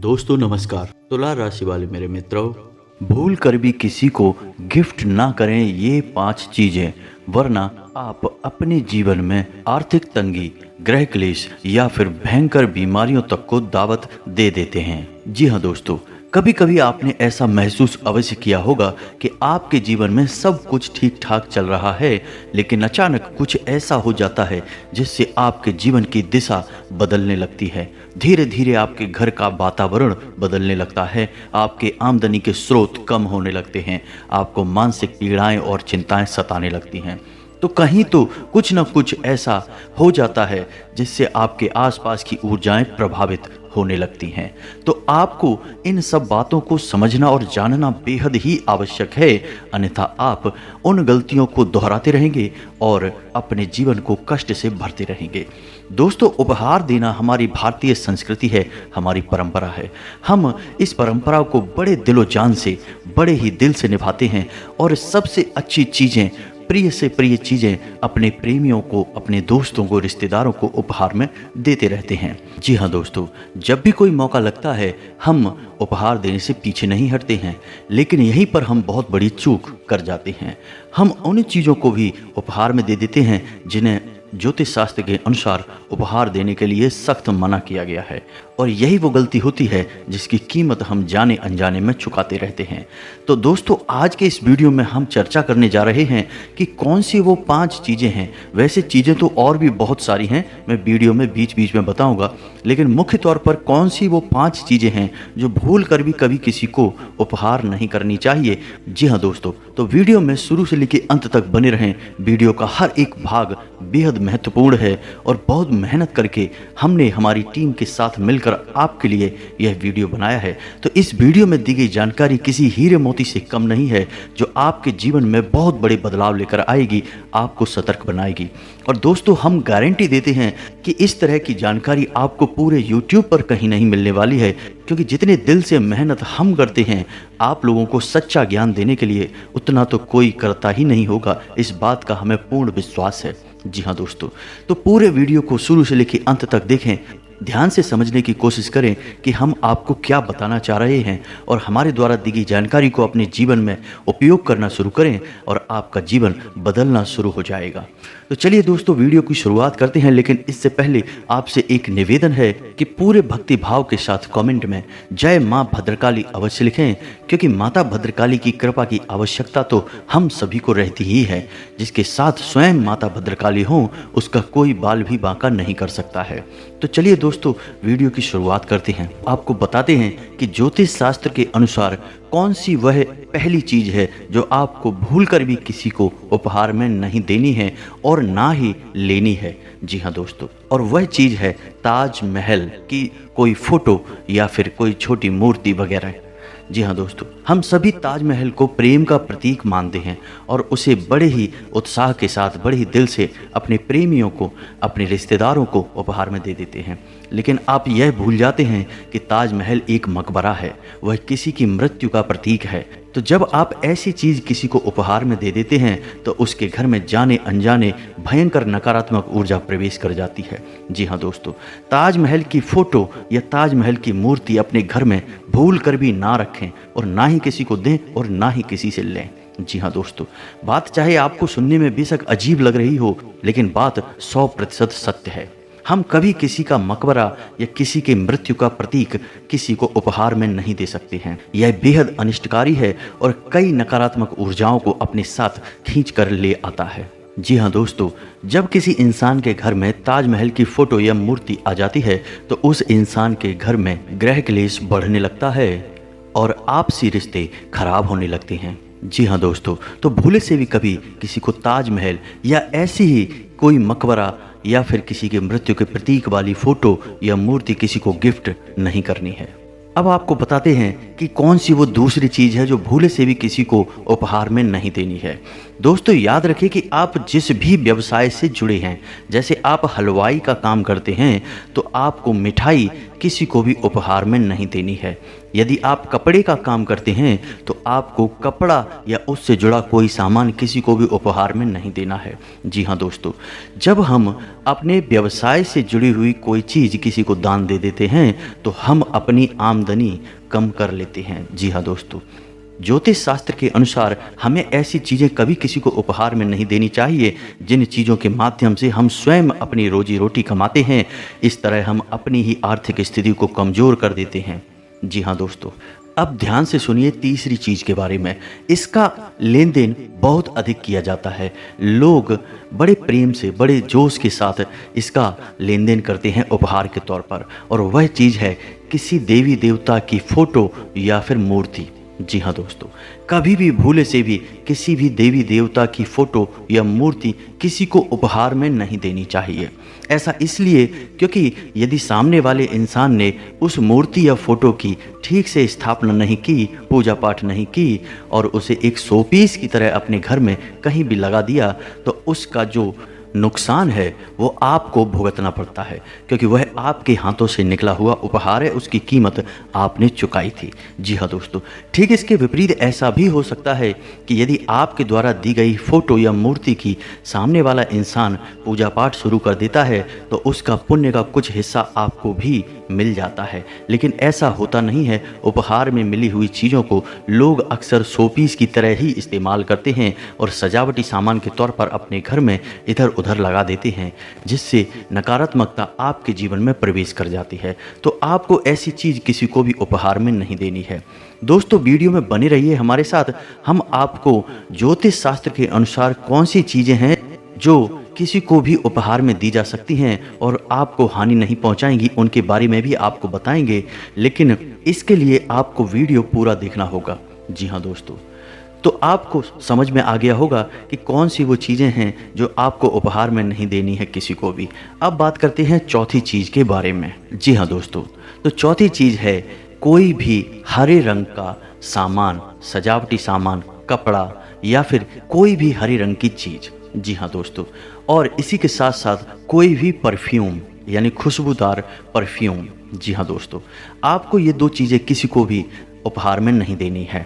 दोस्तों नमस्कार। तुला राशि वाले मेरे मित्रों, भूल कर भी किसी को गिफ्ट ना करें ये 5 चीजें, वरना आप अपने जीवन में आर्थिक तंगी, गृह क्लेश या फिर भयंकर बीमारियों तक को दावत दे देते हैं। जी हाँ दोस्तों, कभी कभी आपने ऐसा महसूस अवश्य किया होगा कि आपके जीवन में सब कुछ ठीक ठाक चल रहा है, लेकिन अचानक कुछ ऐसा हो जाता है जिससे आपके जीवन की दिशा बदलने लगती है। धीरे धीरे आपके घर का वातावरण बदलने लगता है, आपके आमदनी के स्रोत कम होने लगते हैं, आपको मानसिक पीड़ाएं और चिंताएं सताने लगती हैं। तो कहीं तो कुछ न कुछ ऐसा हो जाता है जिससे आपके आसपास की ऊर्जाएं प्रभावित होने लगती हैं। तो आपको इन सब बातों को समझना और जानना बेहद ही आवश्यक है, अन्यथा आप उन गलतियों को दोहराते रहेंगे और अपने जीवन को कष्ट से भरते रहेंगे। दोस्तों, उपहार देना हमारी भारतीय संस्कृति है, हमारी परंपरा है। हम इस परंपरा को बड़े दिलो जान से, बड़े ही दिल से निभाते हैं और सबसे अच्छी चीज़ें, प्रिय से प्रिय चीज़ें अपने प्रेमियों को, अपने दोस्तों को, रिश्तेदारों को उपहार में देते रहते हैं। जी हाँ दोस्तों, जब भी कोई मौका लगता है हम उपहार देने से पीछे नहीं हटते हैं, लेकिन यहीं पर हम बहुत बड़ी चूक कर जाते हैं। हम उन चीज़ों को भी उपहार में दे देते हैं जिन्हें ज्योतिष शास्त्र के अनुसार उपहार देने के लिए सख्त मना किया गया है, और यही वो गलती होती है जिसकी कीमत हम जाने अनजाने में चुकाते रहते हैं। तो दोस्तों, आज के इस वीडियो में हम चर्चा करने जा रहे हैं कि कौन सी वो 5 चीज़ें हैं। वैसे चीज़ें तो और भी बहुत सारी हैं, मैं वीडियो में बीच बीच में बताऊंगा, लेकिन मुख्य तौर पर कौन सी वो 5 चीज़ें हैं जो भूल कर भी कभी किसी को उपहार नहीं करनी चाहिए। जी हाँ दोस्तों, तो वीडियो में शुरू से लेकर अंत तक बने रहें। वीडियो का हर एक भाग बेहद महत्वपूर्ण है और बहुत मेहनत करके हमने हमारी टीम के साथ मिलकर आपके लिए यह वीडियो बनाया है। तो इस वीडियो में दी गई जानकारी किसी हीरे मोती से कम नहीं है, जो आपके जीवन में बहुत बड़े बदलाव लेकर आएगी, आपको सतर्क बनाएगी। और दोस्तों, हम गारंटी देते हैं कि इस तरह की जानकारी आपको पूरे YouTube पर कहीं नहीं मिलने वाली है, क्योंकि जितने दिल से मेहनत हम करते हैं आप लोगों को सच्चा ज्ञान देने के लिए, उतना तो कोई करता ही नहीं होगा। इस बात का हमें पूर्ण विश्वास है। जी हाँ दोस्तों, तो पूरे वीडियो को शुरू से लेकर अंत तक देखें, ध्यान से समझने की कोशिश करें कि हम आपको क्या बताना चाह रहे हैं, और हमारे द्वारा दी गई जानकारी को अपने जीवन में उपयोग करना शुरू करें और आपका जीवन बदलना शुरू हो जाएगा। तो चलिए दोस्तों, वीडियो की शुरुआत करते हैं, लेकिन इससे पहले आपसे एक निवेदन है कि पूरे भक्ति भाव के साथ कमेंट में जय माँ भद्रकाली अवश्य लिखें, क्योंकि माता भद्रकाली की कृपा की आवश्यकता तो हम सभी को रहती ही है। जिसके साथ स्वयं माता भद्रकाली हों, उसका कोई बाल भी बांका नहीं कर सकता है। तो चलिए दोस्तों, वीडियो की शुरुआत करते हैं। आपको बताते हैं कि ज्योतिष शास्त्र के अनुसार कौन सी वह पहली चीज है जो आपको भूल कर भी किसी को उपहार में नहीं देनी है और ना ही लेनी है। जी हाँ दोस्तों, और वह चीज है ताजमहल की कोई फोटो या फिर कोई छोटी मूर्ति वगैरह। जी हाँ दोस्तों, हम सभी ताजमहल को प्रेम का प्रतीक मानते हैं और उसे बड़े ही उत्साह के साथ, बड़े ही दिल से अपने प्रेमियों को, अपने रिश्तेदारों को उपहार में दे देते हैं। लेकिन आप यह भूल जाते हैं कि ताजमहल एक मकबरा है, वह किसी की मृत्यु का प्रतीक है। तो जब आप ऐसी चीज़ किसी को उपहार में दे देते हैं तो उसके घर में जाने अनजाने भयंकर नकारात्मक ऊर्जा प्रवेश कर जाती है। जी हाँ दोस्तों, ताजमहल की फोटो या ताजमहल की मूर्ति अपने घर में भूल कर भी ना रखें, और ना ही किसी को दें और ना ही किसी से लें। जी हाँ दोस्तों, बात चाहे आपको सुनने में बेशक अजीब लग रही हो, लेकिन बात 100% सत्य है। हम कभी किसी का मकबरा या किसी के मृत्यु का प्रतीक किसी को उपहार में नहीं दे सकते हैं। यह बेहद अनिष्टकारी है और कई नकारात्मक ऊर्जाओं को अपने साथ खींच कर ले आता है। जी हाँ दोस्तों, जब किसी इंसान के घर में ताजमहल की फोटो या मूर्ति आ जाती है तो उस इंसान के घर में गृह क्लेश बढ़ने लगता है और आपसी रिश्ते खराब होने लगते हैं। जी हाँ दोस्तों, तो भूले से भी कभी किसी को ताजमहल या ऐसी ही कोई मकबरा या फिर किसी के मृत्यु के प्रतीक वाली फोटो या मूर्ति किसी को गिफ्ट नहीं करनी है। अब आपको बताते हैं कि कौन सी वो दूसरी चीज़ है जो भूले से भी किसी को उपहार में नहीं देनी है। दोस्तों, याद रखें कि आप जिस भी व्यवसाय से जुड़े हैं, जैसे आप हलवाई का काम करते हैं तो आपको मिठाई किसी को भी उपहार में नहीं देनी है। यदि आप कपड़े का काम करते हैं तो आपको कपड़ा या उससे जुड़ा कोई सामान किसी को भी उपहार में नहीं देना है। जी हाँ दोस्तों, जब हम अपने व्यवसाय से जुड़ी हुई कोई चीज़ किसी को दान दे देते हैं तो हम अपनी आमदनी कम कर लेते हैं। जी हाँ दोस्तों, ज्योतिष शास्त्र के अनुसार हमें ऐसी चीज़ें कभी किसी को उपहार में नहीं देनी चाहिए जिन चीज़ों के माध्यम से हम स्वयं अपनी रोजी रोटी कमाते हैं। इस तरह हम अपनी ही आर्थिक स्थिति को कमज़ोर कर देते हैं। जी हाँ दोस्तों, अब ध्यान से सुनिए तीसरी चीज़ के बारे में। इसका लेन देन बहुत अधिक किया जाता है। लोग बड़े प्रेम से, बड़े जोश के साथ इसका लेन देन करते हैं उपहार के तौर पर, और वह चीज़ है किसी देवी देवता की फ़ोटो या फिर मूर्ति। जी हाँ दोस्तों, कभी भी भूले से भी किसी भी देवी देवता की फ़ोटो या मूर्ति किसी को उपहार में नहीं देनी चाहिए। ऐसा इसलिए क्योंकि यदि सामने वाले इंसान ने उस मूर्ति या फ़ोटो की ठीक से स्थापना नहीं की, पूजा पाठ नहीं की और उसे एक शोपीस की तरह अपने घर में कहीं भी लगा दिया, तो उसका जो नुकसान है वो आपको भुगतना पड़ता है, क्योंकि वह आपके हाथों से निकला हुआ उपहार है, उसकी कीमत आपने चुकाई थी। जी हाँ दोस्तों, ठीक इसके विपरीत ऐसा भी हो सकता है कि यदि आपके द्वारा दी गई फ़ोटो या मूर्ति की सामने वाला इंसान पूजा पाठ शुरू कर देता है तो उसका पुण्य का कुछ हिस्सा आपको भी मिल जाता है। लेकिन ऐसा होता नहीं है। उपहार में मिली हुई चीज़ों को लोग अक्सर शोपीस की तरह ही इस्तेमाल करते हैं और सजावटी सामान के तौर पर अपने घर में इधर उधर लगा देते हैं, जिससे नकारात्मकता आपके जीवन में प्रवेश कर जाती है। तो आपको ऐसी चीज़ किसी को भी उपहार में नहीं देनी है। दोस्तों, वीडियो में बने रहिए हमारे साथ। हम आपको ज्योतिष शास्त्र के अनुसार कौन सी चीज़ें हैं जो किसी को भी उपहार में दी जा सकती हैं और आपको हानि नहीं पहुंचाएंगी, उनके बारे में भी आपको बताएंगे। लेकिन इसके लिए आपको वीडियो पूरा देखना होगा। जी हाँ दोस्तों, तो आपको समझ में आ गया होगा कि कौन सी वो चीज़ें हैं जो आपको उपहार में नहीं देनी है किसी को भी। अब बात करते हैं चौथी चीज़ के बारे में। जी हाँ दोस्तों, तो चौथी चीज़ है कोई भी हरे रंग का सामान, सजावटी सामान, कपड़ा या फिर कोई भी हरे रंग की चीज़। जी हाँ दोस्तों, और इसी के साथ साथ कोई भी परफ्यूम यानी खुशबूदार परफ्यूम। जी हाँ दोस्तों, आपको ये दो चीज़ें किसी को भी उपहार में नहीं देनी है।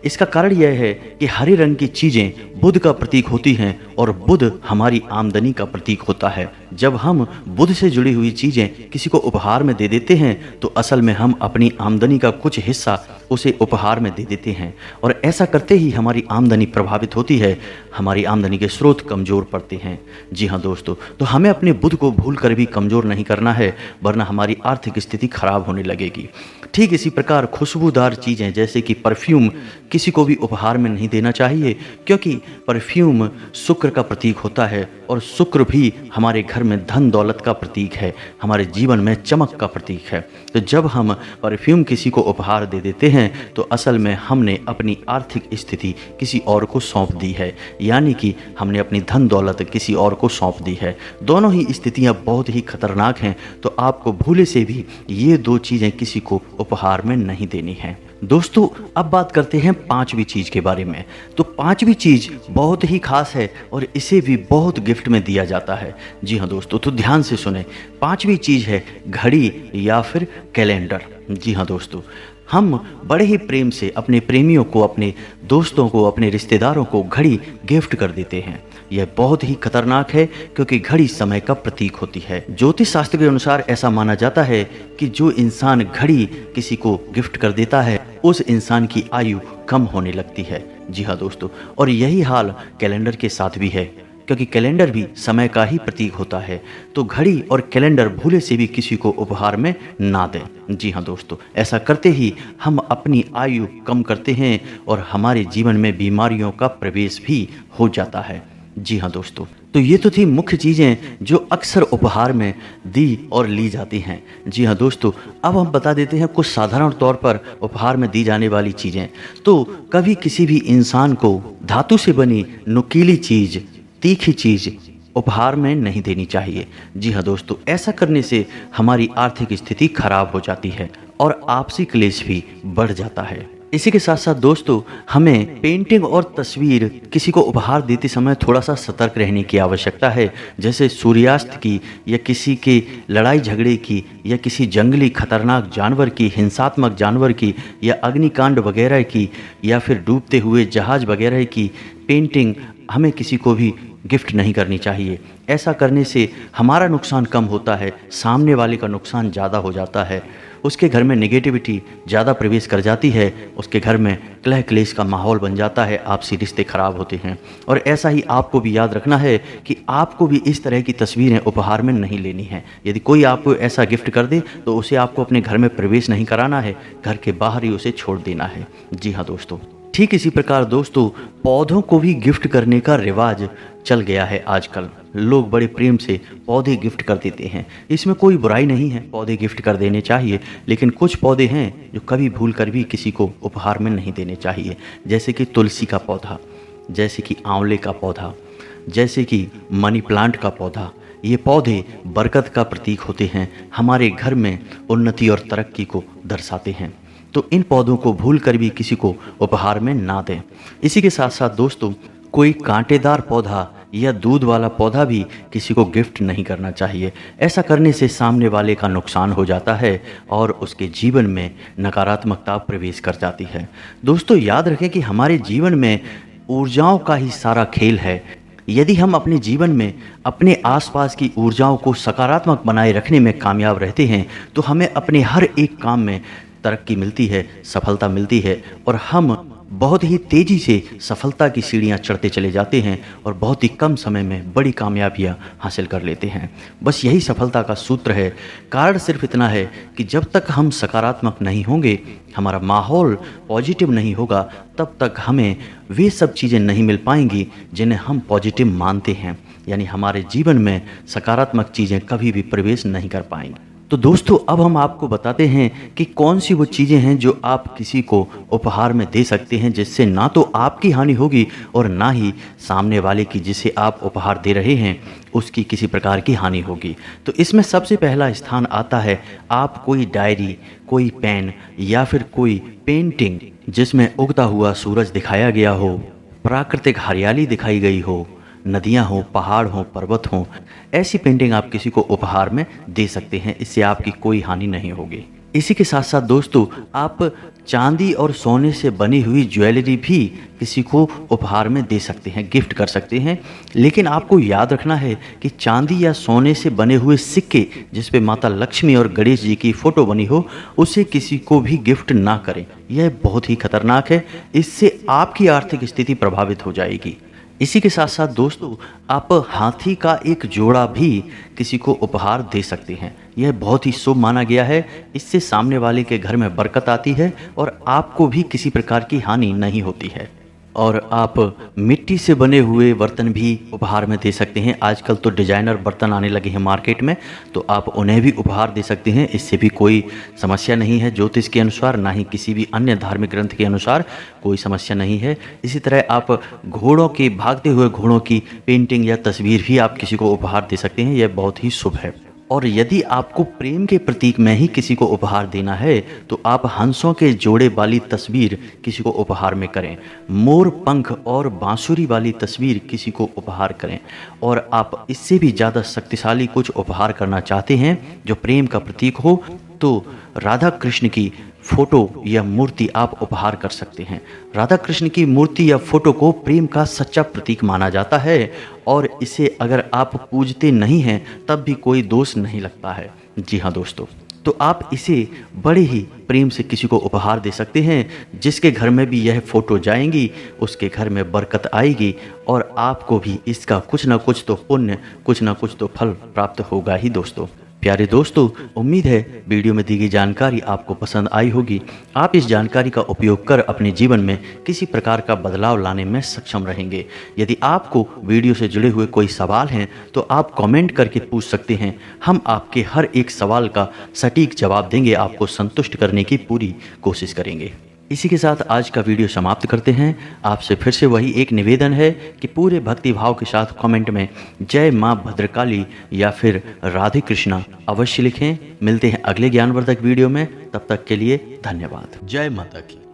इसका कारण यह है कि हरे रंग की चीज़ें बुध का प्रतीक होती हैं और बुध हमारी आमदनी का प्रतीक होता है। जब हम बुध से जुड़ी हुई चीज़ें किसी को उपहार में दे देते हैं तो असल में हम अपनी आमदनी का कुछ हिस्सा उसे उपहार में दे देते हैं, और ऐसा करते ही हमारी आमदनी प्रभावित होती है, हमारी आमदनी के स्रोत कमज़ोर पड़ते हैं। जी हाँ दोस्तों, तो हमें अपने बुध को भूल कर भी कमज़ोर नहीं करना है, वरना हमारी आर्थिक स्थिति खराब होने लगेगी। ठीक इसी प्रकार खुशबूदार चीज़ें जैसे कि परफ्यूम किसी को भी उपहार में नहीं देना चाहिए, क्योंकि परफ्यूम शुक्र का प्रतीक होता है और शुक्र भी हमारे घर में धन दौलत का प्रतीक है, हमारे जीवन में चमक का प्रतीक है। तो जब हम परफ्यूम किसी को उपहार दे देते हैं तो असल में हमने अपनी आर्थिक स्थिति किसी और को सौंप दी है, यानी कि हमने अपनी धन दौलत किसी और को सौंप दी है। दोनों ही स्थितियां बहुत ही खतरनाक हैं, तो आपको भूले से भी ये दो चीज़ें किसी को उपहार में नहीं देनी है। दोस्तों, अब बात करते हैं पांचवी चीज़ के बारे में। तो पांचवी चीज़ बहुत ही खास है और इसे भी बहुत गिफ्ट में दिया जाता है। जी हाँ दोस्तों, तो ध्यान से सुने। पांचवी चीज़ है घड़ी या फिर कैलेंडर। जी हाँ दोस्तों, हम बड़े ही प्रेम से अपने प्रेमियों को, अपने दोस्तों को, अपने रिश्तेदारों को घड़ी गिफ्ट कर देते हैं। यह बहुत ही खतरनाक है क्योंकि घड़ी समय का प्रतीक होती है। ज्योतिष शास्त्र के अनुसार ऐसा माना जाता है कि जो इंसान घड़ी किसी को गिफ्ट कर देता है उस इंसान की आयु कम होने लगती है। जी हाँ दोस्तों, और यही हाल कैलेंडर के साथ भी है, क्योंकि कैलेंडर भी समय का ही प्रतीक होता है। तो घड़ी और कैलेंडर भूले से भी किसी को उपहार में ना दें। जी हाँ दोस्तों, ऐसा करते ही हम अपनी आयु कम करते हैं और हमारे जीवन में बीमारियों का प्रवेश भी हो जाता है। जी हाँ दोस्तों, तो ये तो थी मुख्य चीज़ें जो अक्सर उपहार में दी और ली जाती हैं। जी हाँ दोस्तों, अब हम बता देते हैं कुछ साधारण तौर पर उपहार में दी जाने वाली चीज़ें। तो कभी किसी भी इंसान को धातु से बनी नुकीली चीज़, तीखी चीज़ उपहार में नहीं देनी चाहिए। जी हाँ दोस्तों, ऐसा करने से हमारी आर्थिक स्थिति खराब हो जाती है और आपसी क्लेश भी बढ़ जाता है। इसी के साथ साथ दोस्तों, हमें पेंटिंग और तस्वीर किसी को उपहार देते समय थोड़ा सा सतर्क रहने की आवश्यकता है। जैसे सूर्यास्त की, या किसी के लड़ाई झगड़े की, या किसी जंगली खतरनाक जानवर की, हिंसात्मक जानवर की, या अग्निकांड वगैरह की, या फिर डूबते हुए जहाज वगैरह की पेंटिंग हमें किसी को भी गिफ्ट नहीं करनी चाहिए। ऐसा करने से हमारा नुकसान कम होता है, सामने वाले का नुकसान ज़्यादा हो जाता है। उसके घर में नेगेटिविटी ज़्यादा प्रवेश कर जाती है, उसके घर में कलह क्लेश का माहौल बन जाता है, आपसी रिश्ते खराब होते हैं। और ऐसा ही आपको भी याद रखना है कि आपको भी इस तरह की तस्वीरें उपहार में नहीं लेनी है। यदि कोई आपको ऐसा गिफ्ट कर दे तो उसे आपको अपने घर में प्रवेश नहीं कराना है, घर के बाहर ही उसे छोड़ देना है। जी हाँ दोस्तों, ठीक इसी प्रकार दोस्तों, पौधों को भी गिफ्ट करने का रिवाज चल गया है आजकल। लोग बड़े प्रेम से पौधे गिफ्ट कर देते हैं। इसमें कोई बुराई नहीं है, पौधे गिफ्ट कर देने चाहिए, लेकिन कुछ पौधे हैं जो कभी भूल कर भी किसी को उपहार में नहीं देने चाहिए। जैसे कि तुलसी का पौधा, जैसे कि आंवले का पौधा, जैसे कि मनी प्लांट का पौधा। ये पौधे बरकत का प्रतीक होते हैं, हमारे घर में उन्नति और तरक्की को दर्शाते हैं। तो इन पौधों को भूल कर भी किसी को उपहार में ना दें। इसी के साथ साथ दोस्तों, कोई कांटेदार पौधा या दूध वाला पौधा भी किसी को गिफ्ट नहीं करना चाहिए। ऐसा करने से सामने वाले का नुकसान हो जाता है और उसके जीवन में नकारात्मकता प्रवेश कर जाती है। दोस्तों याद रखें कि हमारे जीवन में ऊर्जाओं का ही सारा खेल है। यदि हम अपने जीवन में अपने आसपास की ऊर्जाओं को सकारात्मक बनाए रखने में कामयाब रहते हैं तो हमें अपने हर एक काम में तरक्की मिलती है, सफलता मिलती है, और हम बहुत ही तेज़ी से सफलता की सीढ़ियाँ चढ़ते चले जाते हैं और बहुत ही कम समय में बड़ी कामयाबियाँ हासिल कर लेते हैं। बस यही सफलता का सूत्र है। कारण सिर्फ इतना है कि जब तक हम सकारात्मक नहीं होंगे, हमारा माहौल पॉजिटिव नहीं होगा, तब तक हमें वे सब चीज़ें नहीं मिल पाएंगी जिन्हें हम पॉजिटिव मानते हैं। यानी हमारे जीवन में सकारात्मक चीज़ें कभी भी प्रवेश नहीं कर पाएंगी। तो दोस्तों, अब हम आपको बताते हैं कि कौन सी वो चीज़ें हैं जो आप किसी को उपहार में दे सकते हैं, जिससे ना तो आपकी हानि होगी और ना ही सामने वाले की जिसे आप उपहार दे रहे हैं उसकी किसी प्रकार की हानि होगी। तो इसमें सबसे पहला स्थान आता है, आप कोई डायरी, कोई पेन या फिर कोई पेंटिंग जिसमें उगता हुआ सूरज दिखाया गया हो, प्राकृतिक हरियाली दिखाई गई हो, नदियाँ हों, पहाड़ हों, पर्वत हों, ऐसी पेंटिंग आप किसी को उपहार में दे सकते हैं। इससे आपकी कोई हानि नहीं होगी। इसी के साथ साथ दोस्तों, आप चांदी और सोने से बनी हुई ज्वेलरी भी किसी को उपहार में दे सकते हैं, गिफ्ट कर सकते हैं। लेकिन आपको याद रखना है कि चांदी या सोने से बने हुए सिक्के जिस पे माता लक्ष्मी और गणेश जी की फ़ोटो बनी हो, उसे किसी को भी गिफ्ट ना करें। यह बहुत ही खतरनाक है, इससे आपकी आर्थिक स्थिति प्रभावित हो जाएगी। इसी के साथ साथ दोस्तों, आप हाथी का एक जोड़ा भी किसी को उपहार दे सकते हैं। यह बहुत ही शुभ माना गया है। इससे सामने वाले के घर में बरकत आती है और आपको भी किसी प्रकार की हानि नहीं होती है। और आप मिट्टी से बने हुए बर्तन भी उपहार में दे सकते हैं। आजकल तो डिजाइनर बर्तन आने लगे हैं मार्केट में, तो आप उन्हें भी उपहार दे सकते हैं। इससे भी कोई समस्या नहीं है, ज्योतिष के अनुसार, ना ही किसी भी अन्य धार्मिक ग्रंथ के अनुसार कोई समस्या नहीं है। इसी तरह आप घोड़ों के, भागते हुए घोड़ों की पेंटिंग या तस्वीर भी आप किसी को उपहार दे सकते हैं। यह बहुत ही शुभ है। और यदि आपको प्रेम के प्रतीक में ही किसी को उपहार देना है तो आप हंसों के जोड़े वाली तस्वीर किसी को उपहार में करें, मोर पंख और बांसुरी वाली तस्वीर किसी को उपहार करें। और आप इससे भी ज़्यादा शक्तिशाली कुछ उपहार करना चाहते हैं जो प्रेम का प्रतीक हो, तो राधा कृष्ण की फोटो या मूर्ति आप उपहार कर सकते हैं। राधा कृष्ण की मूर्ति या फोटो को प्रेम का सच्चा प्रतीक माना जाता है और इसे अगर आप पूजते नहीं हैं तब भी कोई दोष नहीं लगता है। जी हाँ दोस्तों, तो आप इसे बड़े ही प्रेम से किसी को उपहार दे सकते हैं। जिसके घर में भी यह फोटो जाएंगी उसके घर में बरकत आएगी और आपको भी इसका कुछ ना कुछ तो पुण्य, कुछ ना कुछ तो फल प्राप्त होगा ही दोस्तों। प्यारे दोस्तों, उम्मीद है वीडियो में दी गई जानकारी आपको पसंद आई होगी। आप इस जानकारी का उपयोग कर अपने जीवन में किसी प्रकार का बदलाव लाने में सक्षम रहेंगे। यदि आपको वीडियो से जुड़े हुए कोई सवाल हैं तो आप कमेंट करके पूछ सकते हैं। हम आपके हर एक सवाल का सटीक जवाब देंगे, आपको संतुष्ट करने की पूरी कोशिश करेंगे। इसी के साथ आज का वीडियो समाप्त करते हैं। आपसे फिर से वही एक निवेदन है कि पूरे भक्ति भाव के साथ कमेंट में जय माँ भद्रकाली या फिर राधे कृष्णा अवश्य लिखें। मिलते हैं अगले ज्ञानवर्धक वीडियो में, तब तक के लिए धन्यवाद। जय माता की।